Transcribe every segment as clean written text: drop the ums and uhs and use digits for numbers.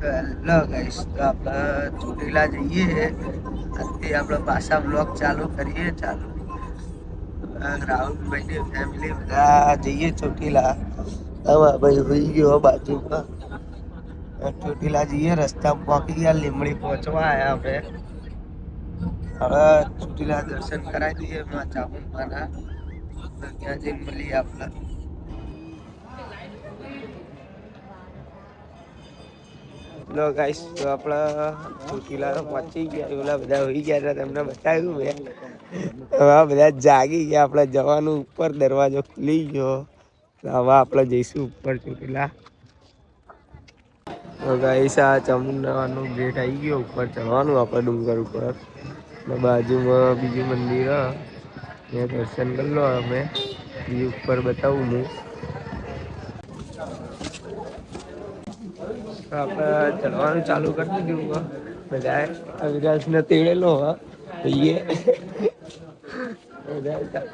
Hello guys, તો આપણે ચોટીલા જઈએ. આજથી આપણે પાછા બ્લોગ ચાલુ કરીએ. રાહુલભાઈ ની ફેમિલી બધા જઈએ ચોટીલા. હા ભાઈ હોઈ ગયો બાજુમાં. ચોટીલા જઈએ, રસ્તા પહોંચી ગયા, લીમડી પહોંચવા આયા આપણે. હવે ચોટીલા દર્શન કરાવી દઈએ માં ચામુંડમાના. ત્યાં જઈને મળીએ આપણે. લો ગાઈસ, તો આપણા ચોટીલા પહોંચી ગયા. ઓલા બધા હોઈ ગયા હતા, તમને બતાવ્યું મેં. હવે બધા જાગી ગયા. આપણે જવાનું ઉપર, દરવાજો ખુલી ગયો. હવે આપણે જઈશું ઉપર ચોટીલા. તો ગાઈસ, આ ચામુંડાનું ગેટ આવી ગયો. ઉપર ચડવાનું આપણે ડુંગર ઉપર. બાજુમાં બીજું મંદિર ત્યાં દર્શન કરી લો. અમે બીજું ઉપર બતાવું હું. આપણે ચડવાનું ચાલુ કરી દીધું. બધા અવિરાજને તેડેલો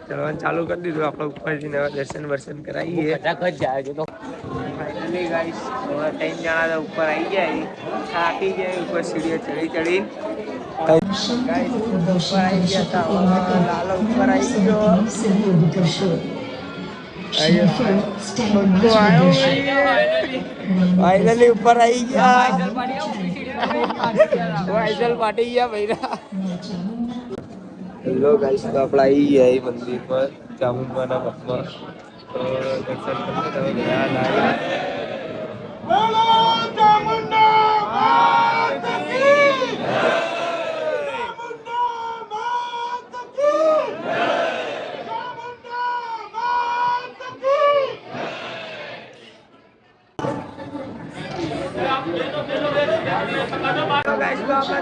ચડવાનું ચાલુ કરી દીધું. આપણે ઉપર જઈને દર્શન કરાવીએ. ફાઇનલી ગાઈસ, હવે 3 જણા ઉપર આવી જાય. થાકી જાય ઉપર સીડીએ ચડી. ગાઈસ ઉપર આવી ગયા હતા. લાલો ઉપર આવી ગયો. ફાઇનલી ઉપર આવી ગયા. વાઇઝલ પાટી ગયા ભૈરા. હેલો ગાઈસ, તો આપણે આવી ગયા મંદિર પર ચામુંડમાના મઠમાં. તો દર્શન કરીને તમે બધા લાવ્યા.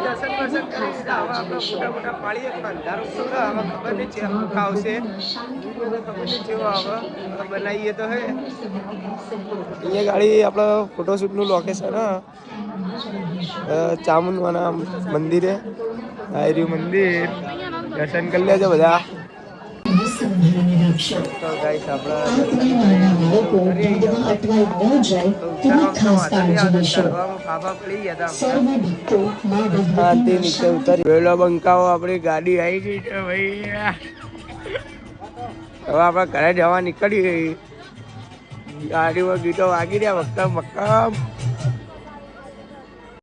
દર્શન કરી દીધા. હવે આપણે મોટા પાડીએ. અંધારું તો હવે ખબર નહીં છે આવશે. ખબર નહીં જેવો હવે બનાવીએ તો હે. અહીંયા ગાડી આપણે ફોટોશૂટનું લોકેશન ચામુંડમાના મંદિરે. આયર્યું મંદિર દર્શન કરી લેજો બધા. તો ગાઈસ, નીચે ઉતરી પેલો બંકાઓ આપણી ગાડી આવી ગઈ છે ભાઈ. હવે આપણે ઘરે જવા નીકળી ગઈ. ગાડીમાં ગીતો વાગી રહ્યા. મક્કમ